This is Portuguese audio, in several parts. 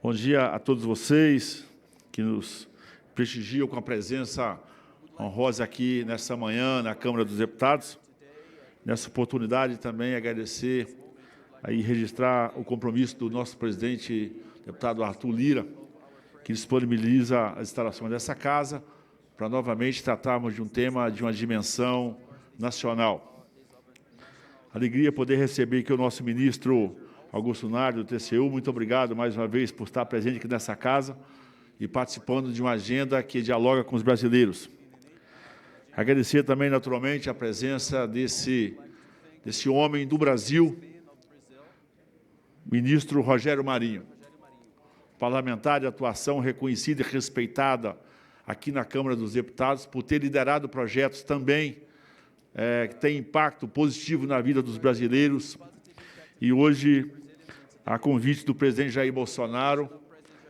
Bom dia a todos vocês que nos prestigiam com a presença honrosa aqui nessa manhã na Câmara dos Deputados. Nessa oportunidade também agradecer e registrar o compromisso do nosso presidente, deputado Arthur Lira, que disponibiliza as instalações dessa casa para novamente tratarmos de um tema de uma dimensão nacional. Alegria poder receber aqui o nosso ministro Augusto Nardi, do TCU. Muito obrigado mais uma vez por estar presente aqui nessa casa e participando de uma agenda que dialoga com os brasileiros. Agradecer também, naturalmente, a presença desse homem do Brasil, ministro Rogério Marinho, parlamentar de atuação reconhecida e respeitada aqui na Câmara dos Deputados, por ter liderado projetos também que têm impacto positivo na vida dos brasileiros. E hoje, a convite do presidente Jair Bolsonaro,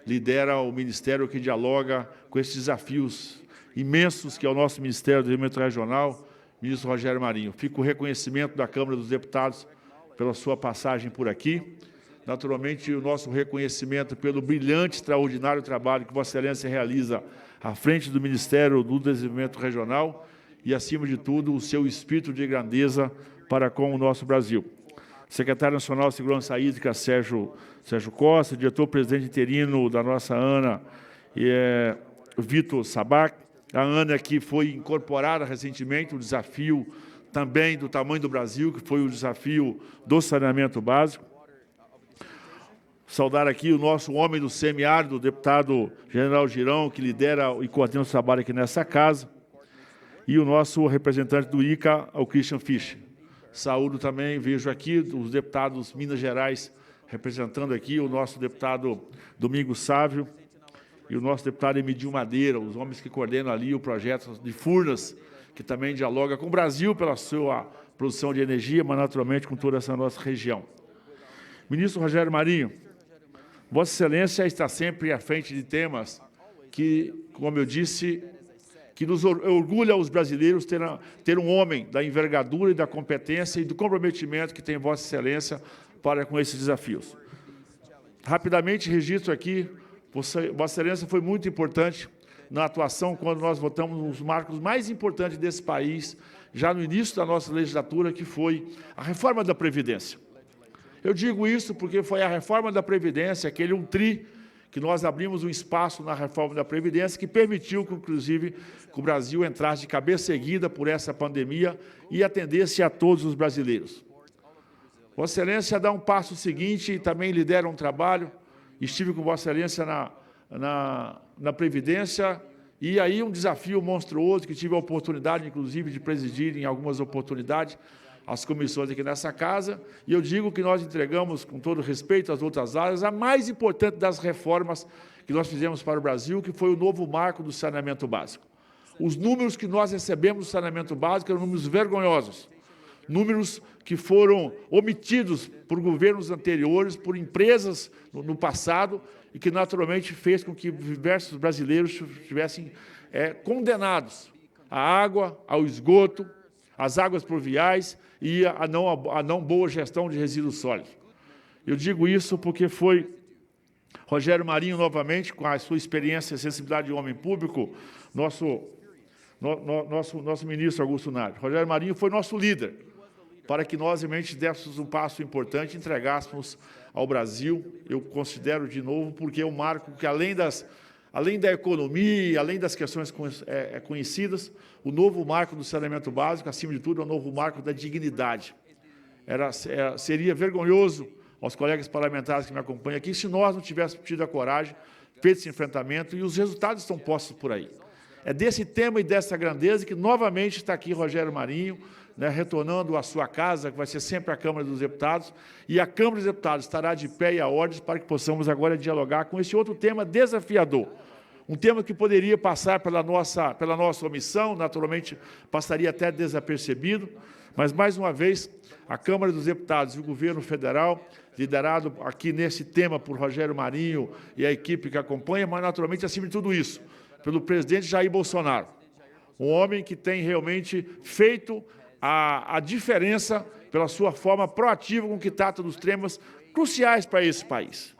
lidera o ministério que dialoga com esses desafios imensos que é o nosso Ministério do Desenvolvimento Regional, ministro Rogério Marinho. Fica o reconhecimento da Câmara dos Deputados pela sua passagem por aqui. Naturalmente, o nosso reconhecimento pelo brilhante, extraordinário trabalho que Vossa Excelência realiza à frente do Ministério do Desenvolvimento Regional e, acima de tudo, o seu espírito de grandeza para com o nosso Brasil. Secretário Nacional de Segurança Hídrica, Sérgio Costa, diretor-presidente interino da nossa ANA, Vitor Sabac. A ANA que foi incorporada recentemente, o desafio também do tamanho do Brasil, que foi o desafio do saneamento básico. Saudar aqui o nosso homem do semiárido, o deputado General Girão, que lidera e coordena o trabalho aqui nessa casa, e o nosso representante do ICA, o Christian Fischer. Saúdo também, vejo aqui os deputados Minas Gerais representando aqui, o nosso deputado Domingos Sávio e o nosso deputado Emidil Madeira, os homens que coordenam ali o projeto de Furnas, que também dialoga com o Brasil pela sua produção de energia, mas naturalmente com toda essa nossa região. Ministro Rogério Marinho, Vossa Excelência está sempre à frente de temas que, como eu disse, que nos orgulha os brasileiros ter um homem da envergadura e da competência e do comprometimento que tem Vossa Excelência para com esses desafios. Rapidamente registro aqui, Vossa Excelência foi muito importante na atuação quando nós votamos nos marcos mais importantes desse país, já no início da nossa legislatura, que foi a reforma da Previdência. Eu digo isso porque foi a reforma da Previdência, aquele que nós abrimos um espaço na reforma da Previdência que permitiu, que, inclusive, que o Brasil entrasse de cabeça erguida por essa pandemia e atendesse a todos os brasileiros. Vossa Excelência dá um passo seguinte e também lidera um trabalho. Estive com Vossa Excelência na Previdência e aí um desafio monstruoso que tive a oportunidade, inclusive, de presidir em algumas oportunidades as comissões aqui nessa casa, e eu digo que nós entregamos, com todo respeito às outras áreas, a mais importante das reformas que nós fizemos para o Brasil, que foi o novo marco do saneamento básico. Os números que nós recebemos do saneamento básico eram números vergonhosos, números que foram omitidos por governos anteriores, por empresas no passado, e que naturalmente fez com que diversos brasileiros estivessem condenados à água, ao esgoto, às águas pluviais e a não boa gestão de resíduos sólidos. Eu digo isso porque foi Rogério Marinho, novamente, com a sua experiência e sensibilidade de homem público, nosso ministro Augusto Nardi. Rogério Marinho foi nosso líder, para que nós, realmente, dessemos um passo importante e entregássemos ao Brasil, eu considero de novo, porque é um marco que, além da economia, além das questões conhecidas, o novo marco do saneamento básico, acima de tudo, é o novo marco da dignidade. Seria vergonhoso aos colegas parlamentares que me acompanham aqui se nós não tivéssemos tido a coragem, feito esse enfrentamento, e os resultados estão postos por aí. É desse tema e dessa grandeza que, novamente, está aqui Rogério Marinho, retornando à sua casa, que vai ser sempre a Câmara dos Deputados, e a Câmara dos Deputados estará de pé e a ordem para que possamos agora dialogar com esse outro tema desafiador, um tema que poderia passar pela nossa omissão, naturalmente passaria até desapercebido, mas, mais uma vez, a Câmara dos Deputados e o Governo Federal, liderado aqui nesse tema por Rogério Marinho e a equipe que acompanha, mas, naturalmente, acima de tudo isso, pelo presidente Jair Bolsonaro, um homem que tem realmente feito a diferença pela sua forma proativa com que trata dos temas cruciais para esse país.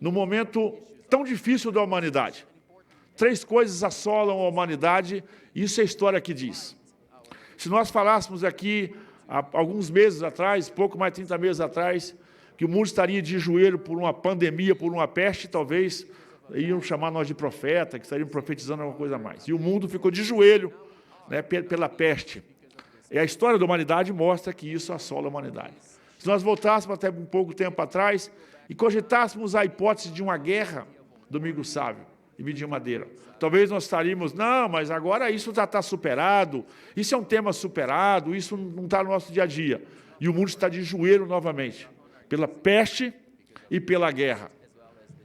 no momento tão difícil da humanidade. 3 coisas assolam a humanidade, isso é a história que diz. Se nós falássemos aqui, há alguns meses atrás, pouco mais de 30 meses atrás, que o mundo estaria de joelho por uma pandemia, por uma peste, talvez iam chamar nós de profeta, que estariam profetizando alguma coisa a mais. E o mundo ficou de joelho, né, pela peste. E a história da humanidade mostra que isso assola a humanidade. Se nós voltássemos até um pouco tempo atrás e cogitássemos a hipótese de uma guerra, Domingos Sávio e Midinho Madeira, talvez nós estaríamos, não, mas agora isso já está superado, isso é um tema superado, isso não está no nosso dia a dia. E o mundo está de joelho novamente, pela peste e pela guerra.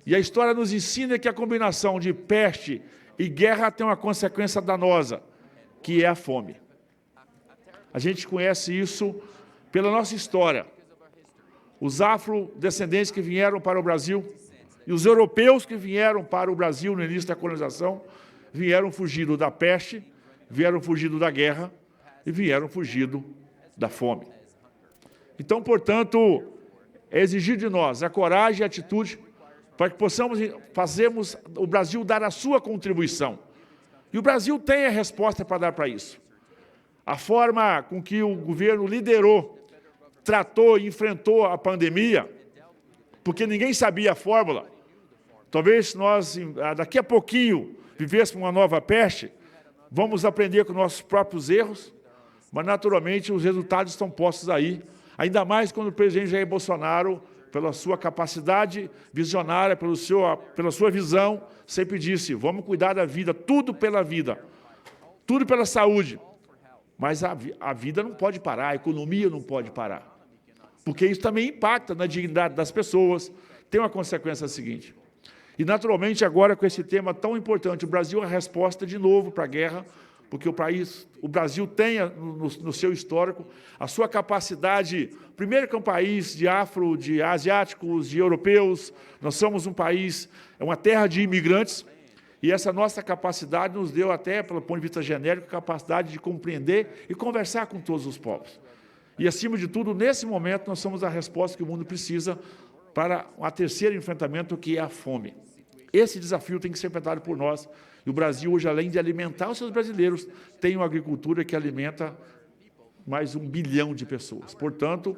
E a história nos ensina que a combinação de peste e guerra tem uma consequência danosa, que é a fome. A gente conhece isso pela nossa história. Os afrodescendentes que vieram para o Brasil e os europeus que vieram para o Brasil no início da colonização vieram fugindo da peste, vieram fugindo da guerra e vieram fugindo da fome. Então, portanto, é exigir de nós a coragem e a atitude para que possamos fazermos o Brasil dar a sua contribuição. E o Brasil tem a resposta para dar para isso. A forma com que o governo liderou, tratou e enfrentou a pandemia, porque ninguém sabia a fórmula. Talvez nós, daqui a pouquinho, vivêssemos uma nova peste, vamos aprender com nossos próprios erros, mas, naturalmente, os resultados estão postos aí, ainda mais quando o presidente Jair Bolsonaro, pela sua capacidade visionária, pela sua visão, sempre disse, vamos cuidar da vida, tudo pela vida, tudo pela saúde. Mas a vida não pode parar, a economia não pode parar, porque isso também impacta na dignidade das pessoas. Tem uma consequência seguinte. E, naturalmente, agora, com esse tema tão importante, o Brasil é a resposta de novo para a guerra, porque o Brasil tem, no seu histórico, a sua capacidade, primeiro que é um país de asiáticos, de europeus, nós somos um país, é uma terra de imigrantes, e essa nossa capacidade nos deu até, pelo ponto de vista genérico, a capacidade de compreender e conversar com todos os povos. E, acima de tudo, nesse momento, nós somos a resposta que o mundo precisa para um terceiro enfrentamento, que é a fome. Esse desafio tem que ser enfrentado por nós. E o Brasil, hoje, além de alimentar os seus brasileiros, tem uma agricultura que alimenta mais 1 bilhão de pessoas. Portanto,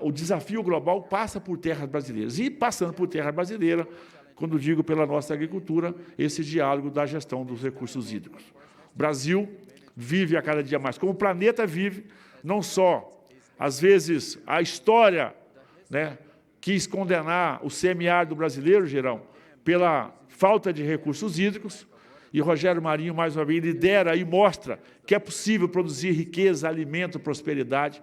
o desafio global passa por terras brasileiras. E, passando por terra brasileira, quando digo pela nossa agricultura, esse diálogo da gestão dos recursos hídricos. O Brasil vive a cada dia mais, como o planeta vive, não só, às vezes, a história, né, quis condenar o semiárido brasileiro, Gerão, pela falta de recursos hídricos, e Rogério Marinho, mais uma vez, lidera e mostra que é possível produzir riqueza, alimento, prosperidade.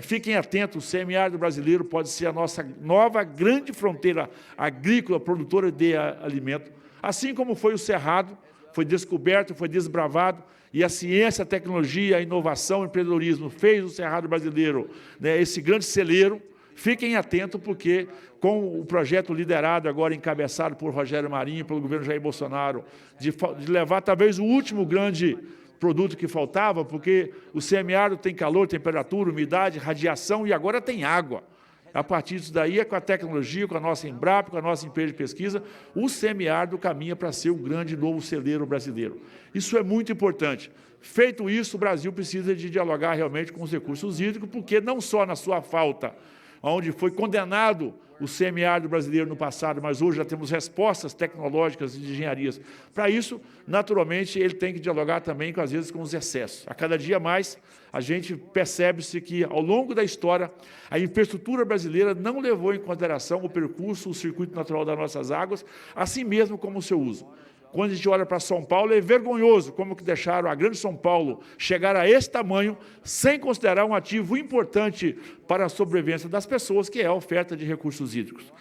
Fiquem atentos, o semiárido brasileiro pode ser a nossa nova grande fronteira agrícola, produtora de alimento, assim como foi o Cerrado, foi descoberto, foi desbravado, e a ciência, a tecnologia, a inovação, o empreendedorismo fez o Cerrado brasileiro, né, esse grande celeiro. Fiquem atentos, porque com o projeto liderado, agora encabeçado por Rogério Marinho, pelo governo Jair Bolsonaro, de levar talvez o último grande produto que faltava, porque o semiárido tem calor, temperatura, umidade, radiação e agora tem água. A partir disso daí, com a tecnologia, com a nossa Embrapa, com a nossa empresa de pesquisa, o semiárido caminha para ser o grande novo celeiro brasileiro. Isso é muito importante. Feito isso, o Brasil precisa de dialogar realmente com os recursos hídricos, porque não só na sua falta, onde foi condenado o semiárido brasileiro no passado, mas hoje já temos respostas tecnológicas e de engenharias. Para isso, naturalmente, ele tem que dialogar também, às vezes, com os excessos. A cada dia mais, a gente percebe-se que, ao longo da história, a infraestrutura brasileira não levou em consideração o percurso, o circuito natural das nossas águas, assim mesmo como o seu uso. Quando a gente olha para São Paulo, é vergonhoso como que deixaram a grande São Paulo chegar a esse tamanho, sem considerar um ativo importante para a sobrevivência das pessoas, que é a oferta de recursos hídricos.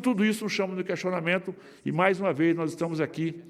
Tudo isso nos chama de questionamento, e, mais uma vez, nós estamos aqui,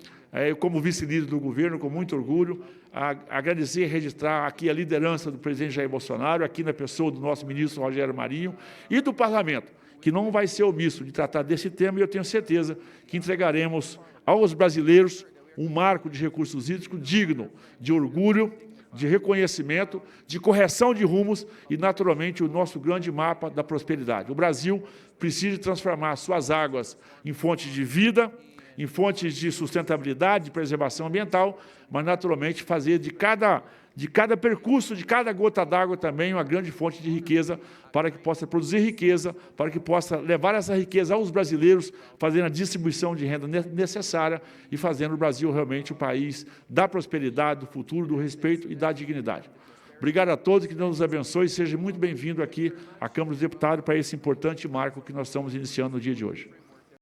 como vice-líder do governo, com muito orgulho, a agradecer e registrar aqui a liderança do presidente Jair Bolsonaro, aqui na pessoa do nosso ministro Rogério Marinho, e do parlamento, que não vai ser omisso de tratar desse tema, e eu tenho certeza que entregaremos aos brasileiros um marco de recursos hídricos digno de orgulho, de reconhecimento, de correção de rumos e, naturalmente, o nosso grande mapa da prosperidade. O Brasil precisa transformar suas águas em fontes de vida, em fontes de sustentabilidade, de preservação ambiental, mas, naturalmente, fazer de cada percurso, de cada gota d'água também uma grande fonte de riqueza, para que possa produzir riqueza, para que possa levar essa riqueza aos brasileiros, fazendo a distribuição de renda necessária e fazendo o Brasil realmente o país da prosperidade, do futuro, do respeito e da dignidade. Obrigado a todos, que Deus nos abençoe e seja muito bem-vindo aqui à Câmara dos Deputados para esse importante marco que nós estamos iniciando no dia de hoje.